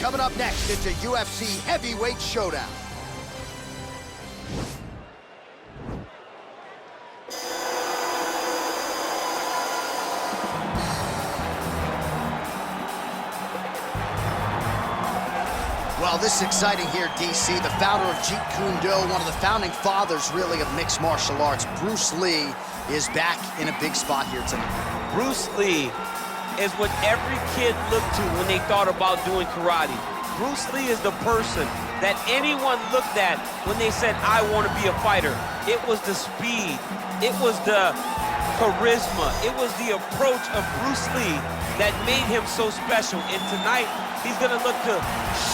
Coming up next, it's a UFC heavyweight showdown. Well, this is exciting here, DC. The founder of Jeet Kune Do, one of the founding fathers, really, of mixed martial arts, Bruce Lee, is back in a big spot here tonight. Bruce Lee is what every kid looked to when they thought about doing karate. Bruce Lee is the person that anyone looked at when they said, I want to be a fighter. It was the speed, it was the charisma, it was the approach of Bruce Lee that made him so special. And tonight, he's going to look to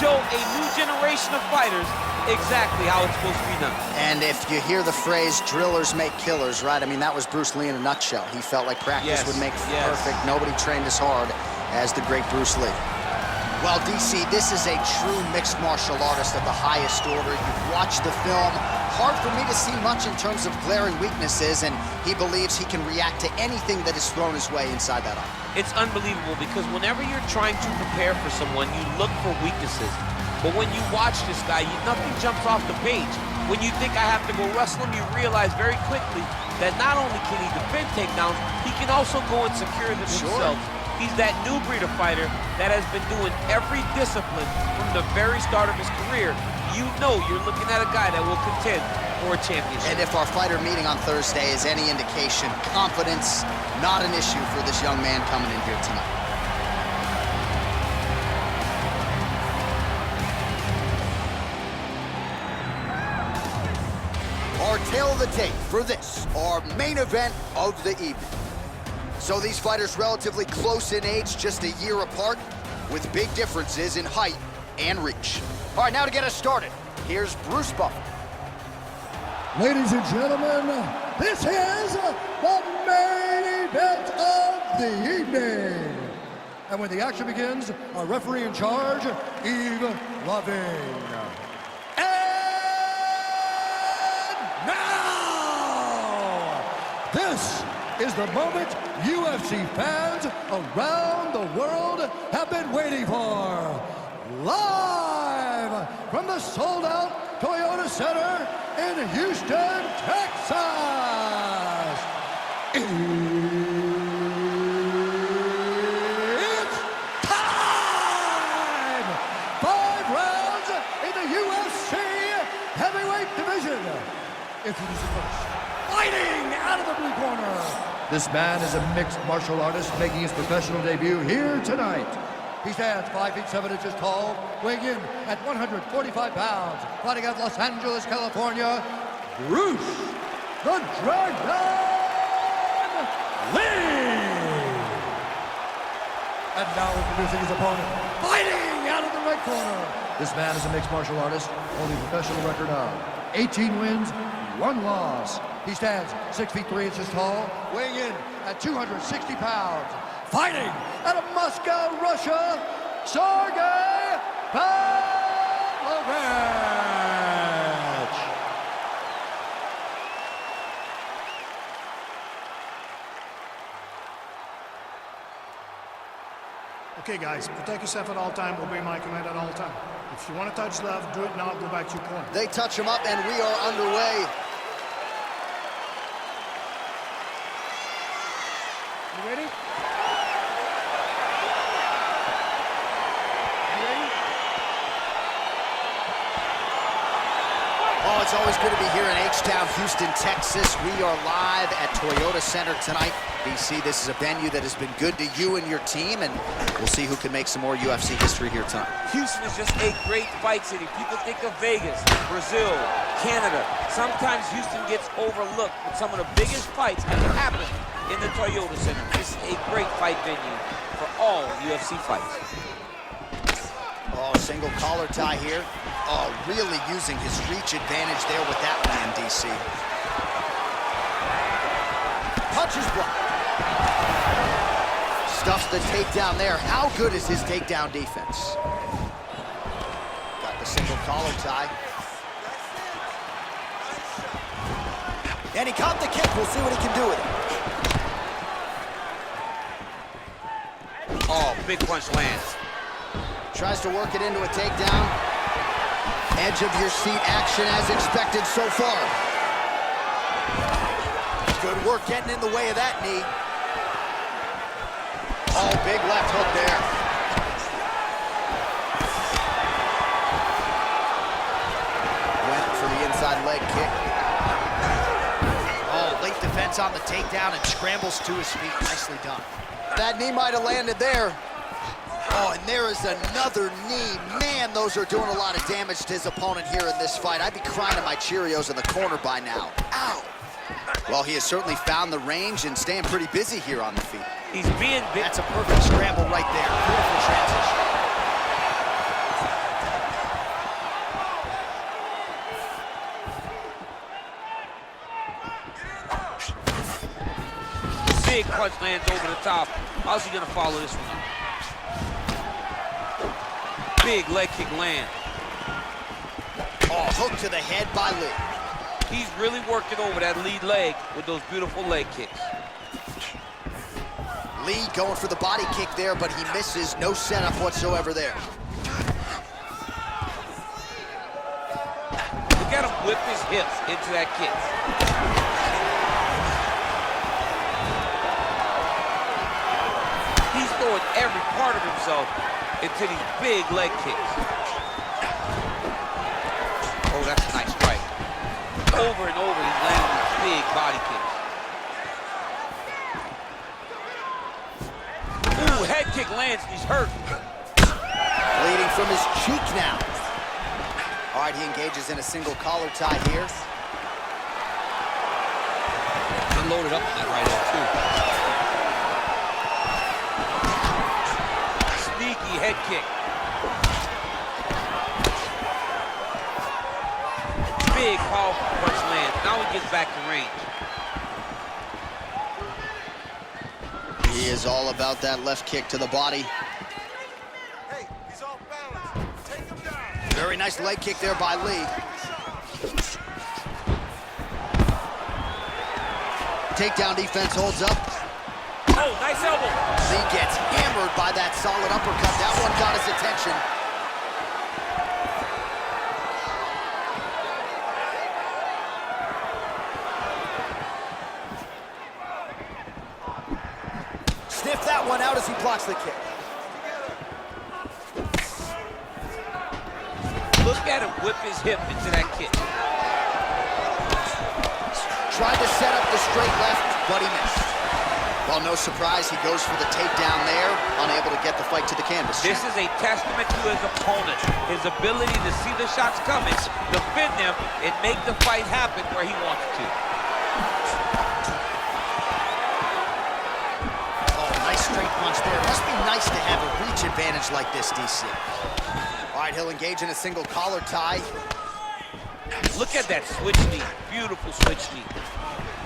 show a new generation of fighters exactly how it's supposed to be done. And if you hear the phrase, drillers make killers, right? I mean, that was Bruce Lee in a nutshell. He felt like practice would make perfect. Nobody trained as hard as the great Bruce Lee. Well, DC, this is a true mixed martial artist of the highest order. You've watched the film. Hard for me to see much in terms of glaring weaknesses, and he believes he can react to anything that is thrown his way inside that arm. It's unbelievable because whenever you're trying to prepare for someone, you look for weaknesses. But when you watch this guy, nothing jumps off the page. When you think I have to go wrestle him, you realize very quickly that not only can he defend takedowns, he can also go and secure them himself. He's that new breed of fighter that has been doing every discipline from the very start of his career. You know you're looking at a guy that will contend for a championship. And if our fighter meeting on Thursday is any indication, confidence, not an issue for this young man coming in here tonight. Our tail of the tape for this, our main event of the evening. So these fighters relatively close in age, just a year apart, with big differences in height and reach. All right, now to get us started, here's Bruce Buffer. Ladies and gentlemen, this is the main event of the evening. And when the action begins, our referee in charge, Yves Loving. And now, this is the moment UFC fans around the world have been waiting for. Live from the sold-out Toyota Center in Houston, Texas. It's time! 5 rounds in the UFC heavyweight division. Introducing first, fighting out of the blue corner. This man is a mixed martial artist making his professional debut here tonight. He stands 5 feet 7 inches tall, weighing in at 145 pounds, fighting out of Los Angeles, California, Bruce the Dragon Lee. And now introducing his opponent, fighting out of the red corner. This man is a mixed martial artist, holding a professional record of 18 wins, 1 loss. He stands 6 feet 3 inches tall, weighing in at 260 pounds. Fighting out of Moscow, Russia, Sergei Pavlovich. Okay, guys, protect yourself at all time, obey my command at all time. If you want to touch love, do it now, go back to your corner. They touch him up, and we are underway. You ready? Oh, it's always good to be here in H-Town, Houston, Texas. We are live at Toyota Center tonight. BC, this is a venue that has been good to you and your team, and we'll see who can make some more UFC history here tonight. Houston is just a great fight city. People think of Vegas, Brazil, Canada. Sometimes Houston gets overlooked with some of the biggest fights that can happen in the Toyota Center. This is a great fight venue for all UFC fights. Oh, single collar tie here. Oh, really using his reach advantage there with that one, DC. Punches blocked. Stuffs the takedown there. How good is his takedown defense? Got the single collar tie. And he caught the kick. We'll see what he can do with it. Oh, big punch lands. Tries to work it into a takedown. Edge of your seat action as expected so far. Good work getting in the way of that knee. Oh, big left hook there. Went for the inside leg kick. Oh, late defense on the takedown and scrambles to his feet. Nicely done. That knee might have landed there. Oh, and there is another knee. Man, those are doing a lot of damage to his opponent here in this fight. I'd be crying to my Cheerios in the corner by now. Ow! Well, he has certainly found the range and staying pretty busy here on the feet. He's being big. That's a perfect scramble right there. Beautiful transition. Big punch lands over the top. How's he gonna follow this one up? Big leg kick land. Oh, hook to the head by Lee. He's really working over that lead leg with those beautiful leg kicks. Lee going for the body kick there, but he misses. No setup whatsoever there. Look at him whip his hips into that kick. He's throwing every part of himself into these big leg kicks. Oh, that's a nice strike. Over and over, he's landing these big body kicks. Ooh, head kick lands, he's hurt. Bleeding from his cheek now. All right, he engages in a single collar tie here. And loaded up on that right hand, too. Sneaky head kick. Big, powerful punch lands. Now he gets back to range. He is all about that left kick to the body. Hey, he's off balance. Take him down. Very nice leg kick there by Lee. Takedown defense holds up. Oh, nice elbow. Lee gets hammered by that solid uppercut. That one got his attention. Sniff that one out as he blocks the kick. Look at him whip his hip into that kick. Tried to set up the straight left, but he missed. Well, no surprise, he goes for the takedown there, unable to get the fight to the canvas. This is a testament to his opponent, his ability to see the shots coming, defend them, and make the fight happen where he wants to. Straight punch there. Must be nice to have a reach advantage like this, DC. All right, he'll engage in a single collar tie. Look at that switch knee. Beautiful switch knee.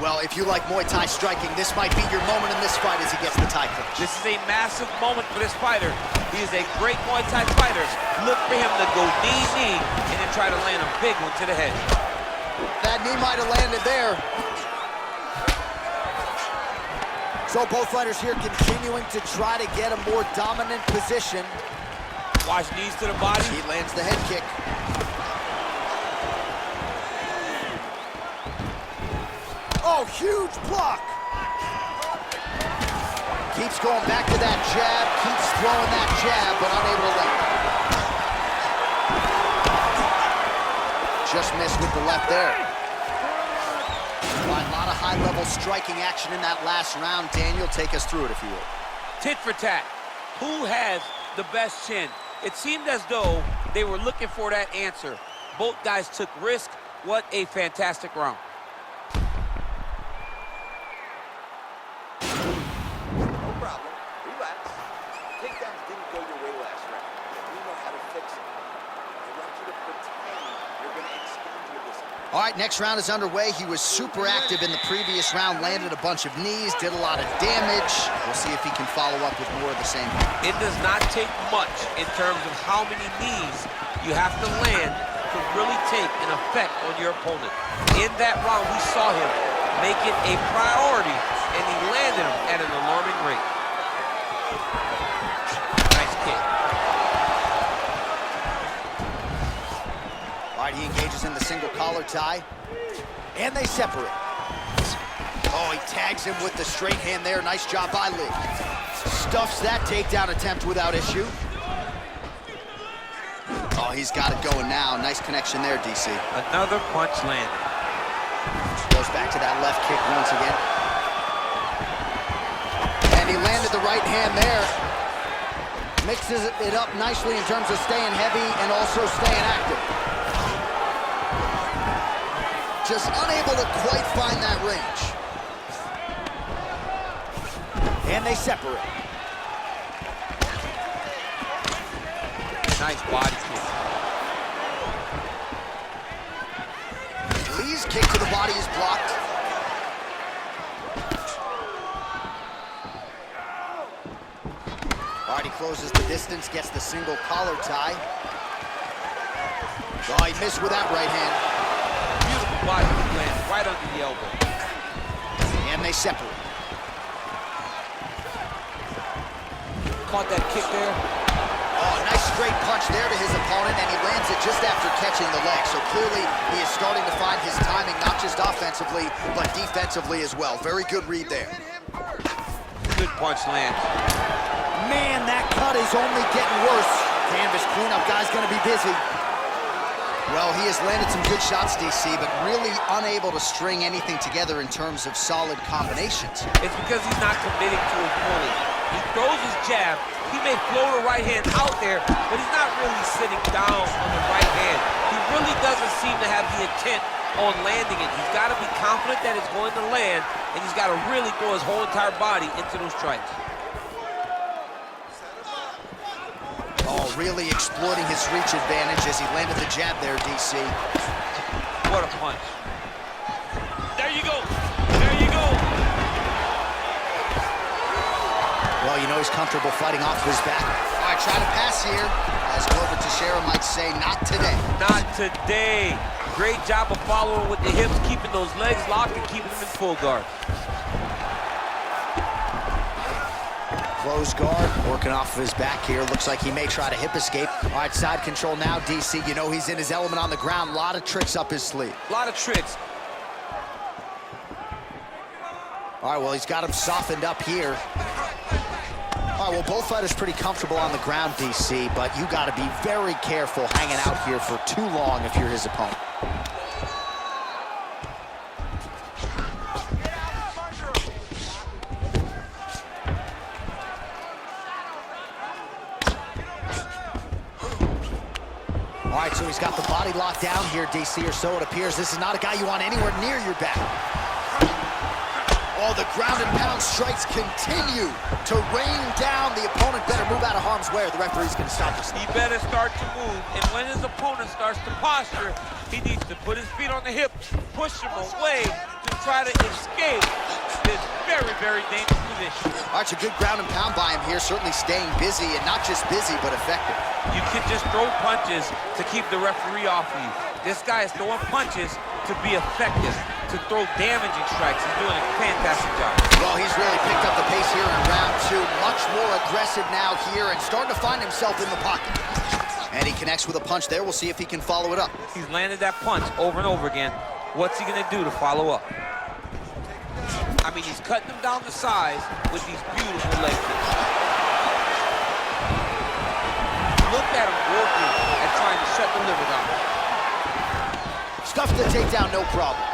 Well, if you like Muay Thai striking, this might be your moment in this fight as he gets the tie clinch. This is a massive moment for this fighter. He is a great Muay Thai fighter. Look for him to go knee, and then try to land a big one to the head. That knee might have landed there. So both fighters here continuing to try to get a more dominant position. Watch knees to the body. He lands the head kick. Oh, huge block. Keeps going back to that jab, keeps throwing that jab, but unable to land. Just missed with the left there. A lot of high-level striking action in that last round. Daniel, take us through it, if you will. Tit for tat. Who has the best chin? It seemed as though they were looking for that answer. Both guys took risk. What a fantastic round. No problem. Relax. Takedowns didn't go your way last round. We know how to fix it. I want you to pretend you're going to expand your discipline. All right, next round is underway. He was super active in the previous round, landed a bunch of knees, did a lot of damage. We'll see if he can follow up with more of the same. It does not take much in terms of how many knees you have to land to really take an effect on your opponent. In that round, we saw him make it a priority, and he landed them at an alarming rate. Nice kick. engages in the single collar tie. And they separate. Oh, he tags him with the straight hand there. Nice job by Lee. Stuffs that takedown attempt without issue. Oh, he's got it going now. Nice connection there, DC. Another punch landed. Goes back to that left kick once again. And he landed the right hand there. Mixes it up nicely in terms of staying heavy and also staying active. Just unable to quite find that range. And they separate. Nice body kick. Lee's kick to the body is blocked. All right, he closes the distance, gets the single collar tie. Oh, he missed with that right hand. Beautiful body kick lands right under the elbow. And they separate. Caught that kick there. Oh, nice straight punch there to his opponent, and he lands it just after catching the leg. So clearly, he is starting to find his timing, not just offensively, but defensively as well. Very good read there. Good punch lands. Man, that cut is only getting worse. Canvas cleanup guy's gonna be busy. Well, he has landed some good shots, DC, but really unable to string anything together in terms of solid combinations. It's because he's not committing to his bully. He throws his jab. He may float a right hand out there, but he's not really sitting down on the right hand. He really doesn't seem to have the intent on landing it. He's got to be confident that it's going to land, and he's got to really throw his whole entire body into those strikes. Oh, really exploiting his reach advantage as he landed the jab there, DC. What a punch. There you go. There you go. Well, you know he's comfortable fighting off his back. All right, try to pass here. As Glover Teixeira might say, not today. Not today. Great job of following with the hips, keeping those legs locked and keeping them in full guard. Close guard, working off of his back here. Looks like he may try to hip escape. All right, side control now, DC. You know he's in his element on the ground. A lot of tricks up his sleeve. A lot of tricks. All right, well, he's got him softened up here. All right, well, both fighters pretty comfortable on the ground, DC, but you got to be very careful hanging out here for too long if you're his opponent. All right, so he's got the body locked down here, DC, or so it appears. This is not a guy you want anywhere near your back. Oh, the ground and pound strikes continue to rain down. The opponent better move out of harm's way or the referee's going to stop this. He better start to move, and when his opponent starts to posture, he needs to put his feet on the hips, push him away to try to escape this very, very dangerous position. All right, a good ground and pound by him here, certainly staying busy, and not just busy, but effective. You can just throw punches to keep the referee off of you. This guy is throwing punches to be effective, to throw damaging strikes. He's doing a fantastic job. Well, he's really picked up the pace here in round two. Much more aggressive now here and starting to find himself in the pocket. And he connects with a punch there. We'll see if he can follow it up. He's landed that punch over and over again. What's he going to do to follow up? I mean, he's cutting them down to size with these beautiful leg kicks. Look at him working and trying to shut the liver down. Stuffs the takedown, no problem.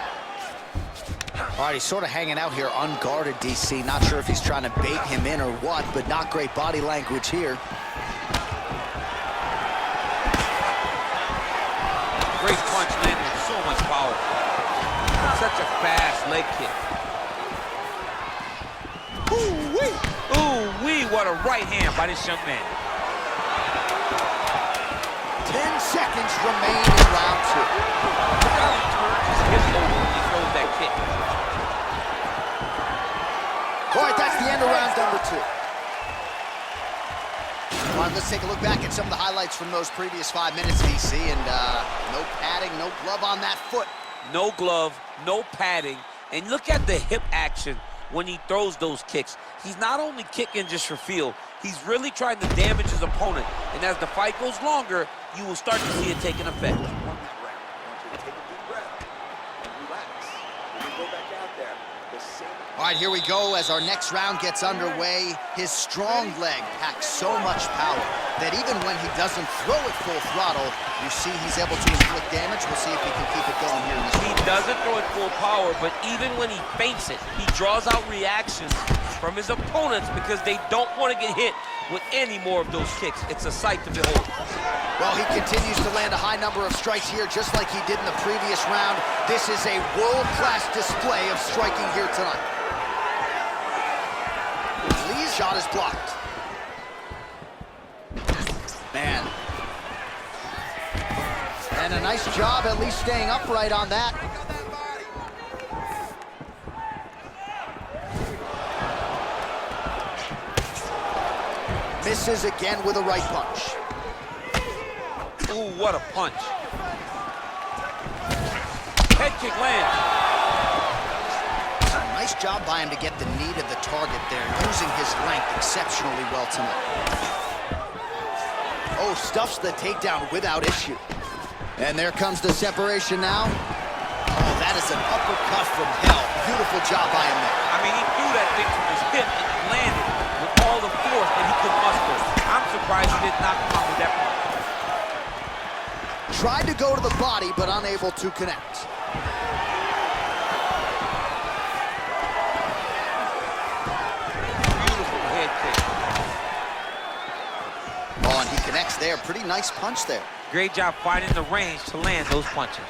All right, he's sort of hanging out here unguarded, DC. Not sure if he's trying to bait him in or what, but not great body language here. Great punch landed with so much power. Such a fast leg kick. Ooh-wee! Ooh-wee, what a right hand by this young man. 10 seconds remain in round two. Look how he turns his hips over when he throws that kick. All right, that's the end of round number two. All right, let's take a look back at some of the highlights from those previous 5 minutes, DC, and no padding, no glove on that foot. No glove, no padding, and look at the hip action when he throws those kicks. He's not only kicking just for feel, he's really trying to damage his opponent, and as the fight goes longer, you will start to see it taking effect. All right, here we go as our next round gets underway. His strong leg packs so much power that even when he doesn't throw it full throttle, you see he's able to inflict damage. We'll see if he can keep it going here in this He doesn't throw it full power, but even when he feints it, he draws out reactions from his opponents because they don't want to get hit with any more of those kicks. It's a sight to behold. Well, he continues to land a high number of strikes here, just like he did in the previous round. This is a world-class display of striking here tonight. Lee's shot is blocked. Man. And a nice job at least staying upright on that. Misses again with a right punch. Ooh, what a punch. Head kick lands. Nice job by him to get the knee to the target there, using his length exceptionally well tonight. Oh, stuffs the takedown without issue. And there comes the separation now. Oh, that is an uppercut from hell. Beautiful job by him there. I mean, he threw that thing from his hip and it landed with all the force that he could muster. I'm surprised he didn't knock him out with that punch. Tried to go to the body, but unable to connect. Oh, and he connects there. Pretty nice punch there. Great job finding the range to land those punches.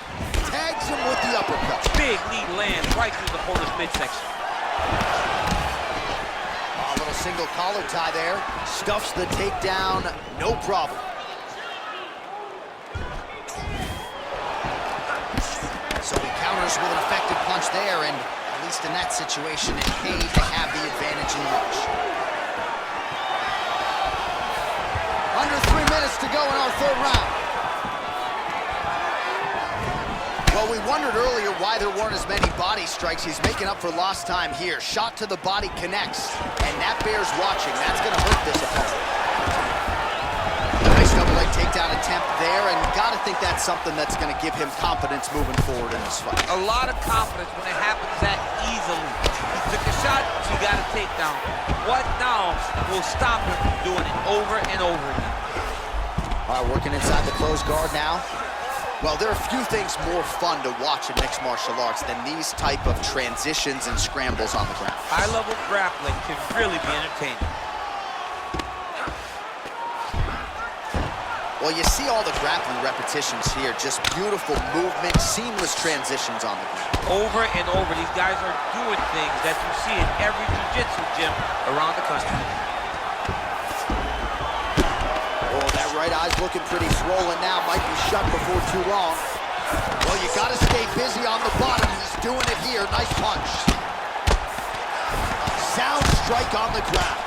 Tags him with the uppercut. Big knee lands right through the opponent's midsection. Oh, a little single collar tie there. Stuffs the takedown, no problem. So he counters with an effective punch there, and at least in that situation, it paid to have the advantage in the reach. Under 3 minutes to go in our third round. Well, we wondered earlier why there weren't as many body strikes. He's making up for lost time here. Shot to the body connects, and that bears watching. That's going to hurt this opponent. Nice double leg takedown attempt there, and gotta think that's something that's going to give him confidence moving forward in this fight. A lot of confidence when it happens that easily. He took a shot, he got a takedown. What now will stop him from doing it over and over again? All right, working inside the closed guard now. Well, there are few things more fun to watch in mixed martial arts than these type of transitions and scrambles on the ground. High-level grappling can really be entertaining. Well, you see all the grappling repetitions here. Just beautiful movement, seamless transitions on the ground. Over and over, these guys are doing things that you see in every jiu-jitsu gym around the country. Oh, that right eye's looking pretty swollen now. Might be shut before too long. Well, you got to stay busy on the bottom. He's doing it here. Nice punch. Sound strike on the ground.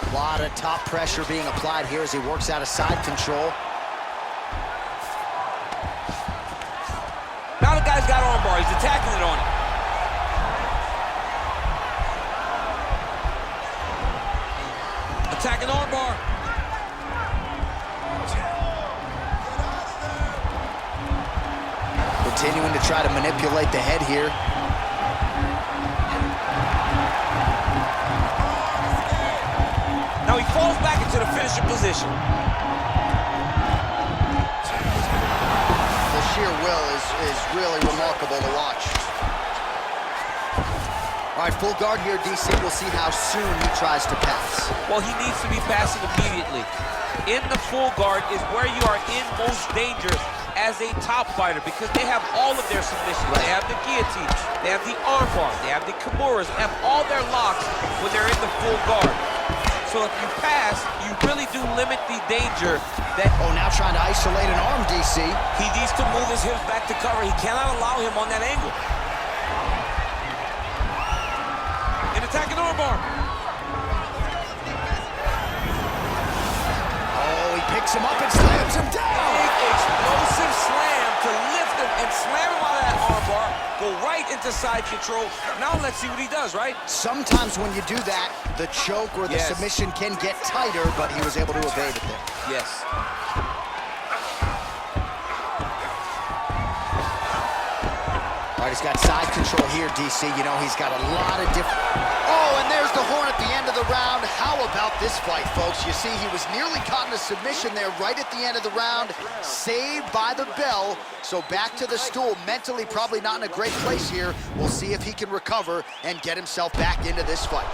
A lot of top pressure being applied here as he works out of side control. Now the guy's got armbar. He's attacking it on him. Attacking armbar. Continuing to try to manipulate the head here. Now he falls back into the finishing position. The sheer will is really remarkable to watch. All right, full guard here, DC. We'll see how soon he tries to pass. Well, he needs to be passing immediately. In the full guard is where you are in most danger as a top fighter because they have all of their submissions. Right. They have the guillotine, they have the armbar, they have the kimuras, they have all their locks when they're in the full guard. So if you pass, you really do limit the danger that... Oh, now trying to isolate an arm, DC. He needs to move his hips back to cover. He cannot allow him on that angle. An attacking armbar. Oh, he picks him up and slams him down. Big explosive slam to lift him and slam him out of that armbar. Go right into side control. Now let's see what he does, right? Sometimes when you do that, the choke or the submission can get tighter, but he was able to evade it there. Yes. All right, he's got side control here, DC. You know, he's got a lot of different... Oh, and there's the horn at the end of the round. How about this fight, folks? You see, he was nearly caught in a submission there right at the end of the round. Saved by the bell. So back to the stool. Mentally probably not in a great place here. We'll see if he can recover and get himself back into this fight.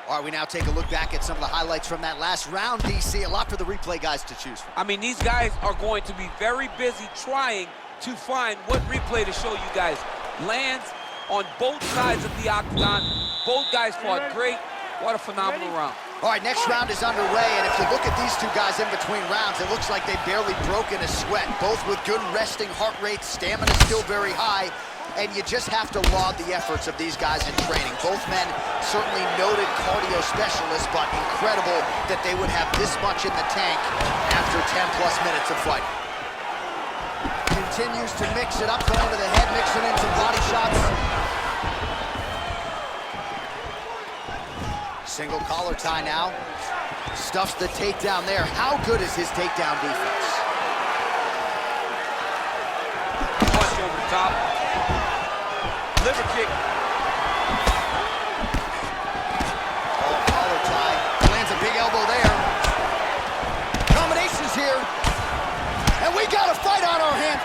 All right, we now take a look back at some of the highlights from that last round, DC. A lot for the replay guys to choose from. I mean, these guys are going to be very busy trying to find what replay to show you guys. Lands on both sides of the octagon. Both guys fought great. What a phenomenal round. All right, next round is underway, and if you look at these two guys in between rounds, it looks like they barely broken a sweat. Both with good resting heart rates, stamina still very high, and you just have to laud the efforts of these guys in training. Both men certainly noted cardio specialists, but incredible that they would have this much in the tank after 10+ minutes of fighting. Continues to mix it up, going to the head, mixing in some body shots. Single collar tie now. Stuffs the takedown there. How good is his takedown defense? Punch over the top. Liver kick. Oh, collar tie. Lands a big elbow there. Combinations here. And we got a fight on our hands.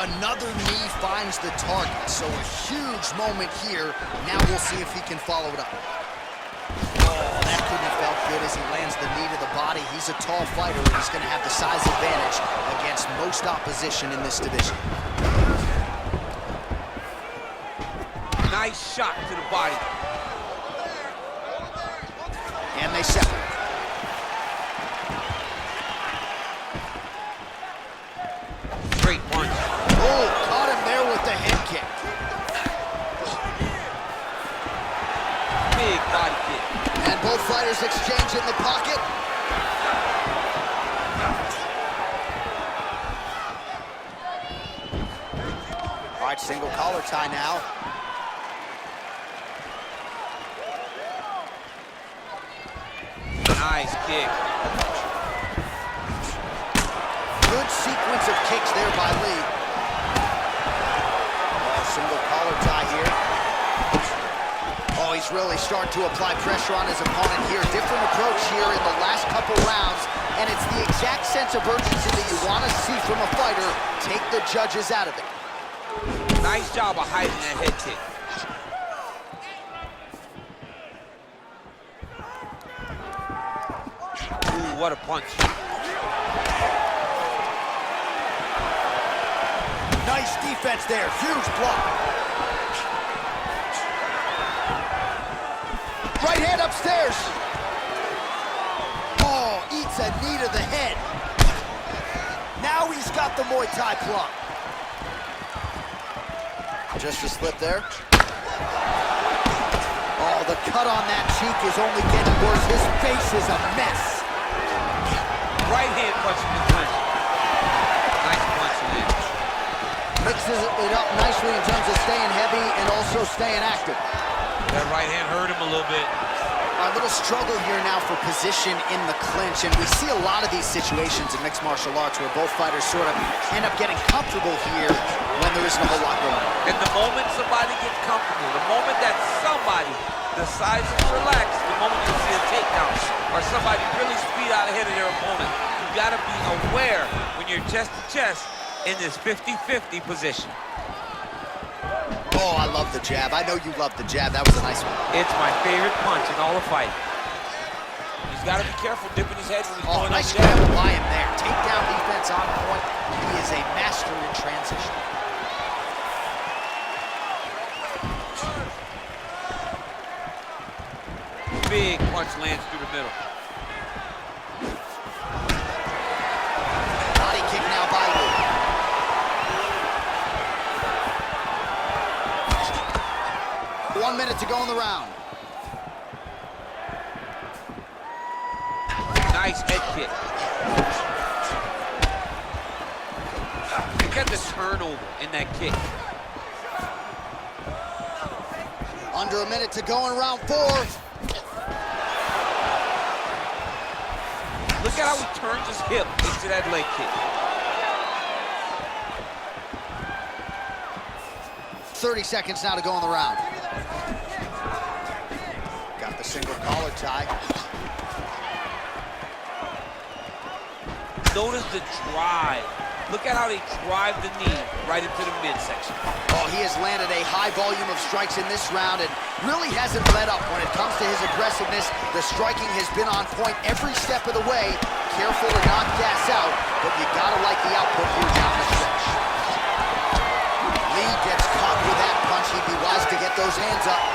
Another knee finds the target, so a huge moment here. Now we'll see if he can follow it up. Oh, that couldn't have felt good as he lands the knee to the body. He's a tall fighter, and he's going to have the size advantage against most opposition in this division. Nice shot to the body. And they separate. Great punch. Oh, caught him there with the head kick. Big body kick. And both fighters exchange in the pocket. All right, single collar tie now. Nice kick. Good sequence of kicks there by Lee. Single collar tie here. Oh, he's really starting to apply pressure on his opponent here. Different approach here in the last couple rounds, and it's the exact sense of urgency that you want to see from a fighter. Take the judges out of it. Nice job of hiding that head kick. Ooh, what a punch. Nice defense there, huge block. Right hand upstairs. Oh, eats a knee to the head. Now he's got the Muay Thai plug. Just a slip there. Oh, the cut on that cheek is only getting worse. His face is a mess. Right hand punching the punch. Nice punch in there. Mixes it up nicely in terms of staying heavy and also staying active. That right hand hurt him a little bit. A little struggle here now for position in the clinch, and we see a lot of these situations in mixed martial arts where both fighters sort of end up getting comfortable here when there isn't a whole lot going on. And the moment somebody gets comfortable, the moment that somebody decides to relax, the moment you see a takedown or somebody really speed out ahead of their opponent, you gotta be aware when you're chest to chest in this 50-50 position. Oh, I love the jab. I know you love the jab. That was a nice one. It's my favorite punch in all the fight. He's got to be careful dipping his head when he's going nice up jab. jab by him there. Takedown defense on point. He is a master in transition. Big punch lands through the middle. Body kick now by Lee. 1 minute to go in the round. Nice head kick. Look at the turnover in that kick. Under a minute to go in round 4. Look Look at how he turns his hip into that leg kick. 30 seconds now to go in the round. Got the single collar tie. Notice the drive. Look at how they drive the knee right into the midsection. Oh, he has landed a high volume of strikes in this round and really hasn't let up when it comes to his aggressiveness. The striking has been on point every step of the way. Careful to not gas out, but you gotta like the output here down the stretch. Lee gets caught with that punch. He'd be wise to get those hands up.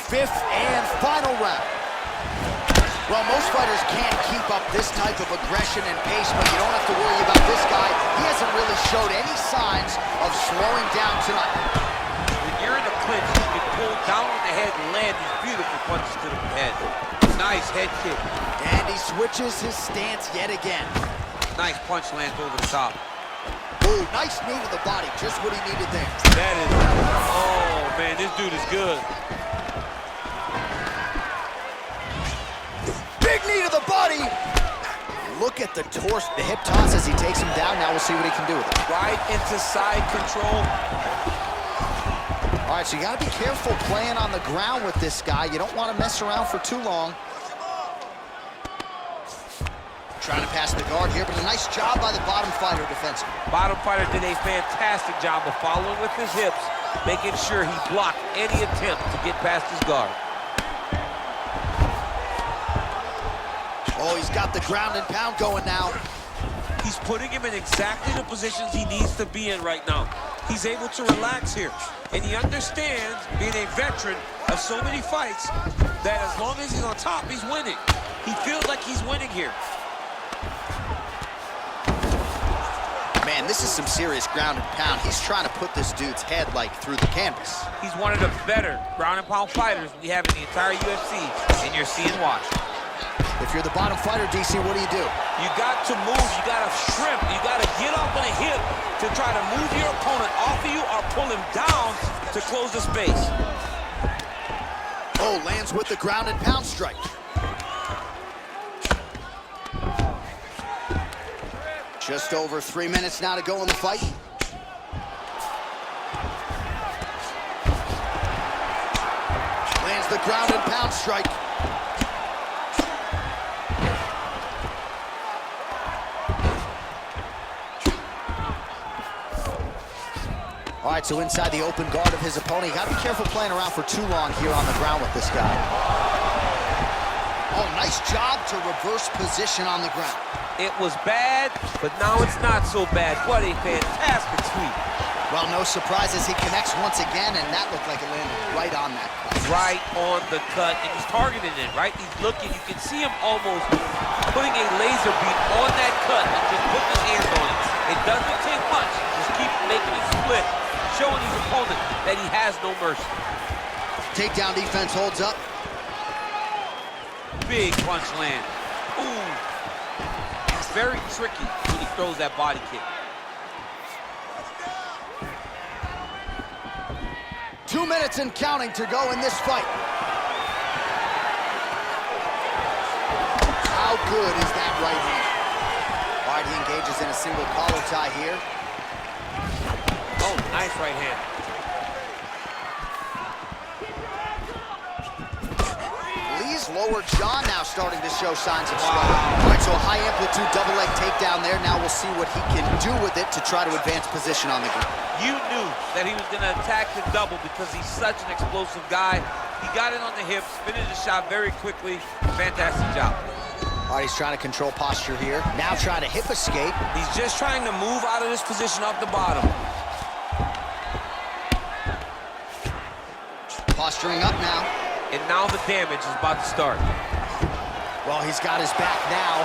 Fifth and final round. Well, most fighters can't keep up this type of aggression and pace, but you don't have to worry about this guy. He hasn't really showed any signs of slowing down tonight. When you're in the clinch, you can pull down on the head and land these beautiful punches to the head. Nice head kick. And he switches his stance yet again. Nice punch lands over the top. Ooh, nice knee to the body, just what he needed there. That is, oh man, this dude is good. Big knee to the body. Look at the torso, the hip toss as he takes him down. Now we'll see what he can do with it. Right into side control. All right, so you got to be careful playing on the ground with this guy. You don't want to mess around for too long. Trying to pass the guard here, but a nice job by the bottom fighter defensively. Bottom fighter did a fantastic job of following with his hips, making sure he blocked any attempt to get past his guard. Oh, he's got the ground and pound going now. He's putting him in exactly the positions he needs to be in right now. He's able to relax here, and he understands, being a veteran of so many fights, that as long as he's on top, he's winning. He feels like he's winning here. Man, this is some serious ground and pound. He's trying to put this dude's head, like, through the canvas. He's one of the better ground and pound fighters we have in the entire UFC, and you're seeing why. If you're the bottom fighter, DC, what do? You got to move, you got to shrimp, you got to get off on a hip to try to move your opponent off of you or pull him down to close the space. Oh, lands with the ground and pound strike. Just over 3 minutes now to go in the fight. Lands the ground and pound strike. All right, so inside the open guard of his opponent. You got to be careful playing around for too long here on the ground with this guy. Oh, nice job to reverse position on the ground. It was bad, but now it's not so bad. What a fantastic sweep. Well, no surprises. He connects once again, and that looked like it landed right on that cut. Right on the cut, and he's targeting it, right? He's looking. You can see him almost putting a laser beam on that cut and just putting his hands on it. It doesn't take much. Just keep making it split, showing his opponent that he has no mercy. Takedown defense holds up. Big punch land. Ooh. It's very tricky when he throws that body kick. 2 minutes and counting to go in this fight. How good is that right hand? All right, he engages in a single collar tie here. Oh, nice right hand. Lee's lower jaw now starting to show signs of swelling. All right, so a high amplitude double leg takedown there. Now we'll see what he can do with it to try to advance position on the ground. You knew that he was going to attack the double because he's such an explosive guy. He got it on the hips, finished the shot very quickly. Fantastic job. All right, he's trying to control posture here. Now trying to hip escape. He's just trying to move out of this position off the bottom. Posturing up now. And now the damage is about to start. Well, he's got his back now.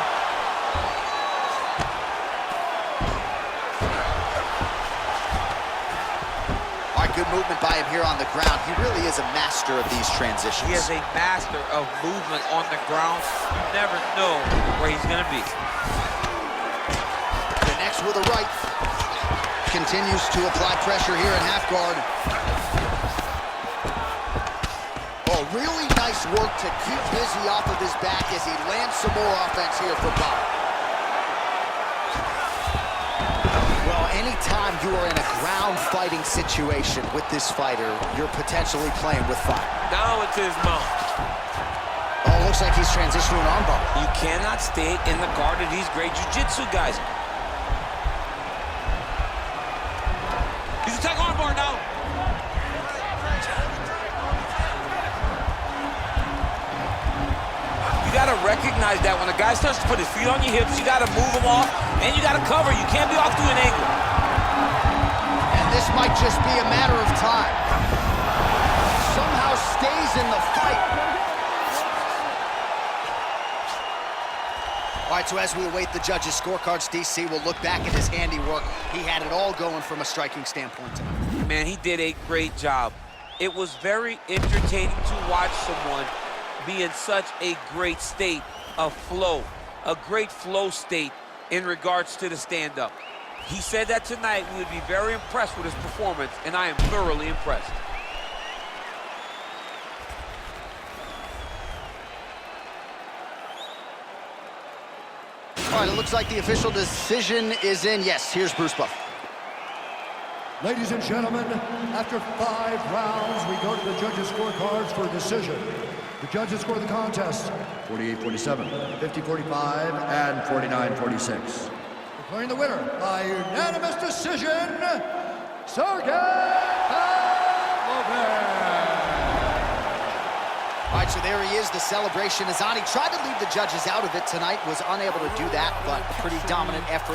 All right, good movement by him here on the ground. He really is a master of these transitions. He is a master of movement on the ground. You never know where he's gonna be. Connects with a right. Continues to apply pressure here in half guard. Oh, really nice work to keep busy off of his back as he lands some more offense here for Bob. Well, anytime you are in a ground fighting situation with this fighter, you're potentially playing with fire. Now into his mount. Oh, looks like he's transitioning an armbar. You cannot stay in the guard of these great jiu-jitsu guys. He's attack armbar now. You gotta recognize that when a guy starts to put his feet on your hips, you gotta move him off, and you gotta cover. You can't be off to an angle. And this might just be a matter of time. Somehow stays in the fight. All right, so as we await the judges' scorecards, DC will look back at his handiwork. He had it all going from a striking standpoint tonight. Man, he did a great job. It was very entertaining to watch someone be in such a great state of flow, a great flow state in regards to the stand-up. He said that tonight we would be very impressed with his performance, and I am thoroughly impressed. All right, it looks like the official decision is in. Yes, here's Bruce Buff. Ladies and gentlemen, after 5 rounds, we go to the judges' scorecards for a decision. The judges score the contest 48-47, 50-45, and 49-46. Declaring the winner by unanimous decision, Sergei Pavlovich. All right, so there he is. The celebration is on. He tried to leave the judges out of it tonight, was unable to do that, but a pretty dominant effort.